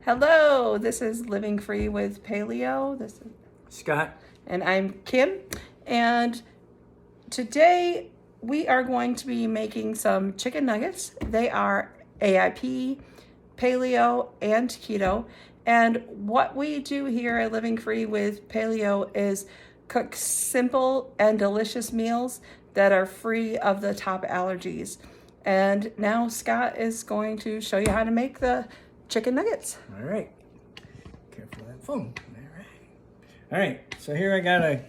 Hello, this is Living Free with Paleo. This is Scott. and I'm Kim. And today we are going to be making some chicken nuggets. They are AIP, Paleo, and Keto. And what we do here at Living Free with Paleo is cook simple and delicious meals that are free of the top allergies. And now Scott is going to show you how to make the chicken nuggets. All right. Careful of that phone. All right. So here I got a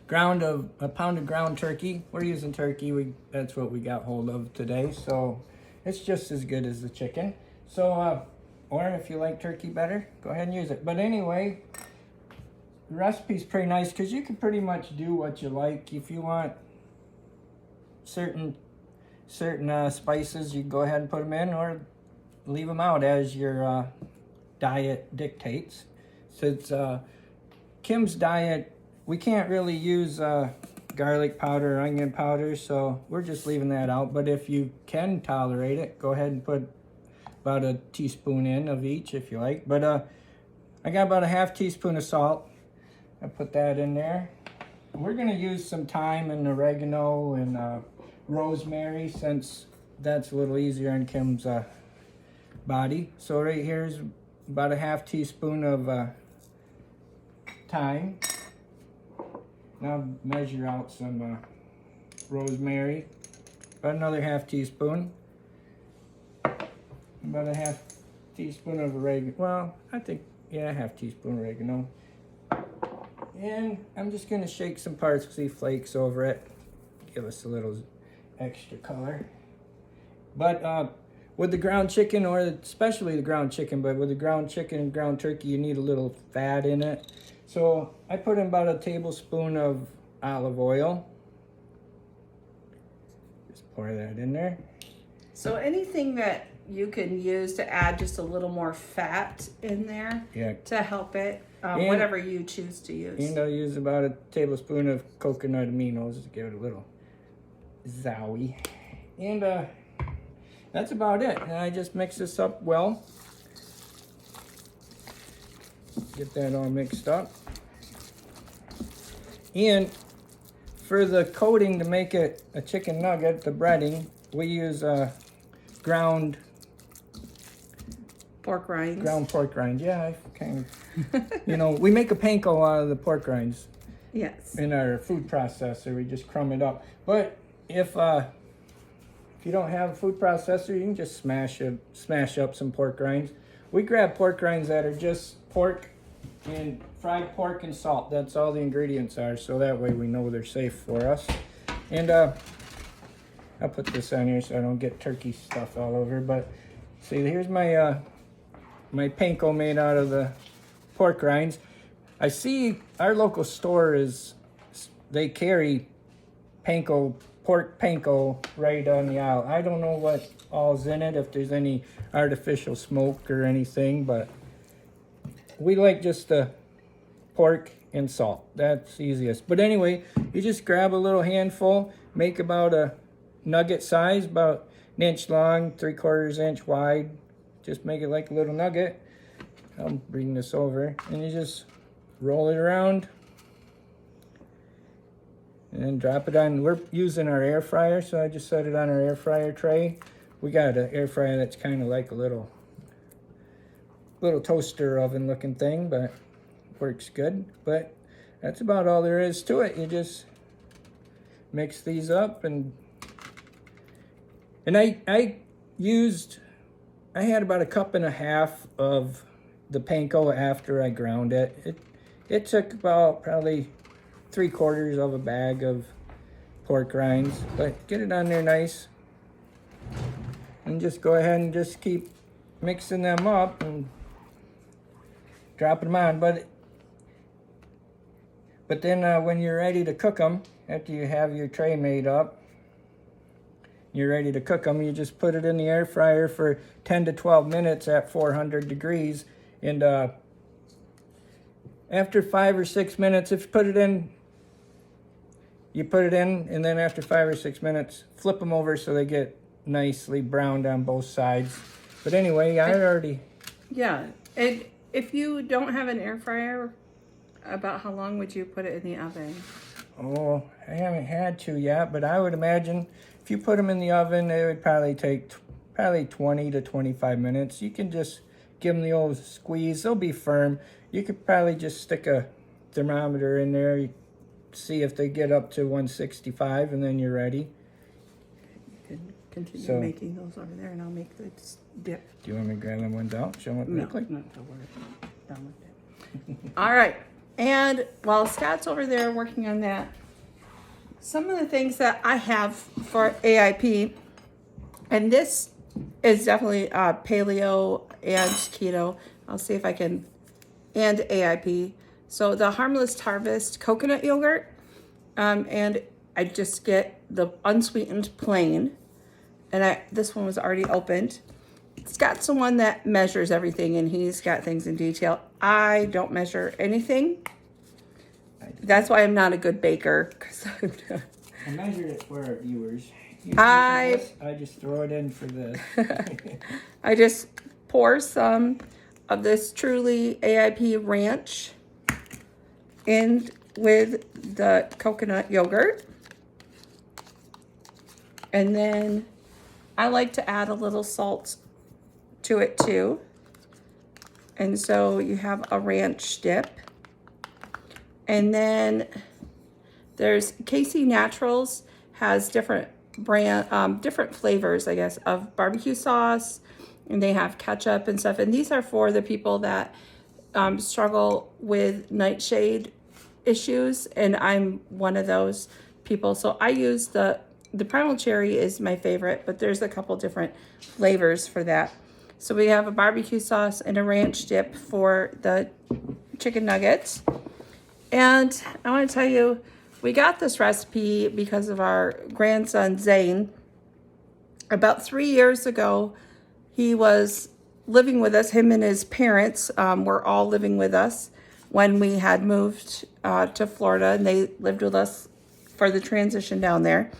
pound of ground turkey. We're using turkey. That's what we got hold of today. So it's just as good as the chicken. So, or if you like turkey better, go ahead and use it. But anyway, the recipe's pretty nice because you can pretty much do what you like. If you want certain spices, you go ahead and put them in, or leave them out as your diet dictates. Since Kim's diet, we can't really use garlic powder or onion powder, so we're just leaving that out. But if you can tolerate it, go ahead and put about a teaspoon in of each if you like. But I got about a half teaspoon of salt. I put that in there. We're gonna use some thyme and oregano and rosemary, since that's a little easier on Kim's body. So right here's about a half teaspoon of thyme. Now measure out some rosemary, about another half teaspoon. About a half teaspoon of oregano. Well, I think, yeah, a half teaspoon oregano. And I'm just gonna shake some parsley flakes over it. Give us a little extra color. But with the ground chicken, or especially the ground chicken, but with the ground chicken and ground turkey, you need a little fat in it. So I put in about a tablespoon of olive oil. Just pour that in there. So anything that you can use to add just a little more fat in there, Yeah. to help it, whatever you choose to use. And I'll use about a tablespoon of coconut aminos to give it a little zowie. And that's about it. And I just mix this up well. Get that all mixed up. And for the coating to make it a chicken nugget, the breading, we use ground pork rinds. Ground pork rinds. Yeah, I kind of, we make a panko out of the pork rinds. Yes. In our food processor, we just crumb it up. But if you don't have a food processor, you can just smash up some pork rinds. We grab pork rinds that are just pork and fried pork and salt. That's all the ingredients are, so that way we know they're safe for us. And I'll put this on here so I don't get turkey stuff all over. But see, here's my my panko made out of the pork rinds. I see our local store they carry pork panko right on the aisle. I don't know what all's in it, if there's any artificial smoke or anything, but we like just the pork and salt. That's easiest. But anyway, you just grab a little handful, make about a nugget size, about an inch long, 3/4 inch wide. Just make it like a little nugget. I'll bring this over, and you just roll it around and drop it on. We're using our air fryer, so I just set it on our air fryer tray. We got an air fryer that's kind of like a little toaster oven looking thing, but works good. But that's about all there is to it. You just mix these up, and I had about a cup and a half of the panko after I ground it. It took about probably 3/4 of a bag of pork rinds, but get it on there nice. And just go ahead and just keep mixing them up and dropping them on. But then when you're ready to cook them, after you have your tray made up, you're ready to cook them, you just put it in the air fryer for 10 to 12 minutes at 400 degrees. And after 5 or 6 minutes, if you put it in, and then after 5 or 6 minutes, flip them over so they get nicely browned on both sides. But anyway, I already... Yeah, And if you don't have an air fryer, about how long would you put it in the oven? Oh, I haven't had to yet, but I would imagine if you put them in the oven, it would probably take 20 to 25 minutes. You can just give them the old squeeze. They'll be firm. You could probably just stick a thermometer in there, you see if they get up to 165, and then you're ready. You can continue making those over there, and I'll make the dip. Do you want me to grab them ones out? Show them what they look like? No, we're done with it. All right. And while Scott's over there working on that, some of the things that I have for AIP, and this is definitely paleo and keto. I'll see if I can, and AIP. So the Harmless Harvest coconut yogurt, and I just get the unsweetened plain, and this one was already opened. Scott's the one that measures everything, and he's got things in detail. I don't measure anything. That's why I'm not a good baker. I measured it for our viewers. I just throw it in for this. I just pour some of this Truly AIP Ranch in with the coconut yogurt. And then I like to add a little salt to it too. And so you have a ranch dip. And then there's KC Naturals has different different flavors, I guess, of barbecue sauce, and they have ketchup and stuff. And these are for the people that struggle with nightshade issues, and I'm one of those people. So I use the primal cherry is my favorite, but there's a couple different flavors for that. So we have a barbecue sauce and a ranch dip for the chicken nuggets. And I want to tell you, we got this recipe because of our grandson, Zane. About 3 years ago, he was living with us. Him and his parents were all living with us when we had moved to Florida, and they lived with us for the transition down there.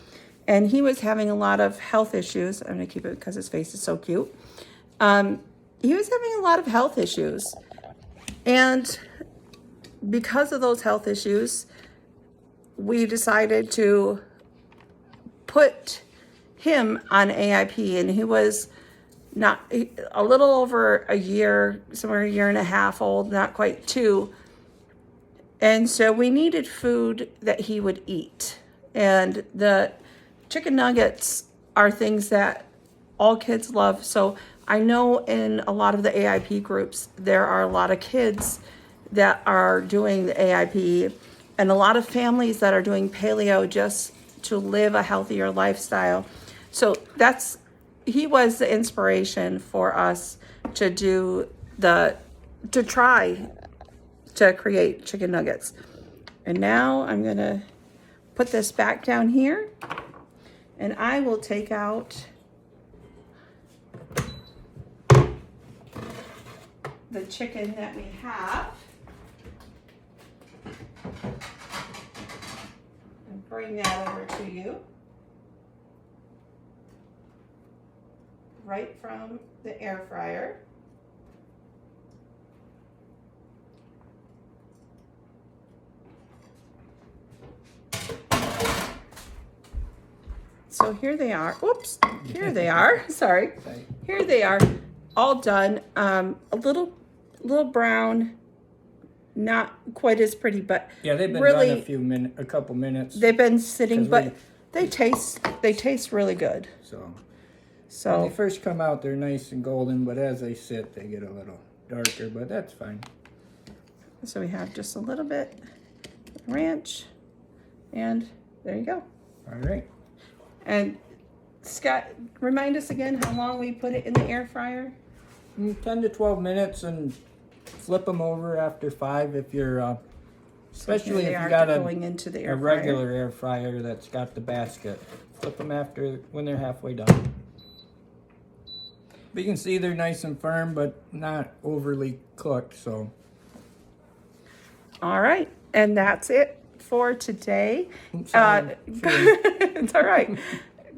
And he was having a lot of health issues. I'm going to keep it because his face is so cute. He was having a lot of health issues. And because of those health issues, we decided to put him on AIP, and he was a little over a year, somewhere a year and a half old, not quite 2. And so we needed food that he would eat. And the chicken nuggets are things that all kids love. So I know in a lot of the AIP groups, there are a lot of kids that are doing the AIP, and a lot of families that are doing paleo just to live a healthier lifestyle. So he was the inspiration for us to try to create chicken nuggets. And now I'm gonna put this back down here, and I will take out the chicken that we have and bring that over to you right from the air fryer. So here they are. Oops, here they are. Sorry. Here they are, all done. A little brown, not quite as pretty, but yeah, they've been really done a couple minutes. They've been sitting, but they taste really good. So when they first come out, they're nice and golden, but as they sit, they get a little darker, but that's fine. So we have just a little bit of ranch, and there you go. All right. And Scott, remind us again how long we put it in the air fryer? 10 to 12 minutes, and flip them over after 5 if you're, especially if you got going into the air a regular air fryer that's got the basket. Flip them after when they're halfway done. But you can see they're nice and firm, but not overly cooked, so. All right, and that's it for today. Oops, It's all right.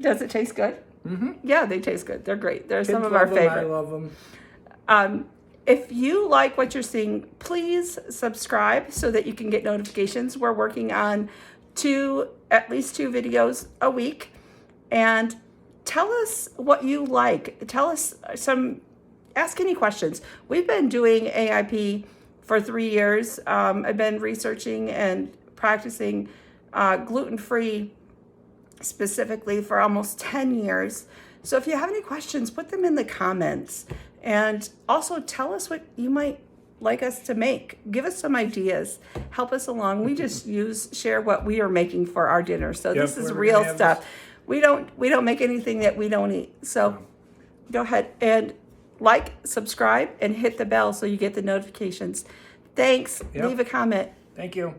Does it taste good? Mm-hmm. Yeah, they taste good. They're great. They're Kids some of our love them, favorite. I love them. If you like what you're seeing, please subscribe so that you can get notifications. We're working on at least two videos a week. And tell us what you like. Tell us ask any questions. We've been doing AIP for 3 years. I've been researching and practicing gluten-free specifically for almost 10 years. So if you have any questions, put them in the comments. And also tell us what you might like us to make. Give us some ideas. Help us along. We just share what we are making for our dinner. So this is real stuff. We don't make anything that we don't eat. So go ahead and like, subscribe, and hit the bell so you get the notifications. Thanks. Leave a comment. Thank you.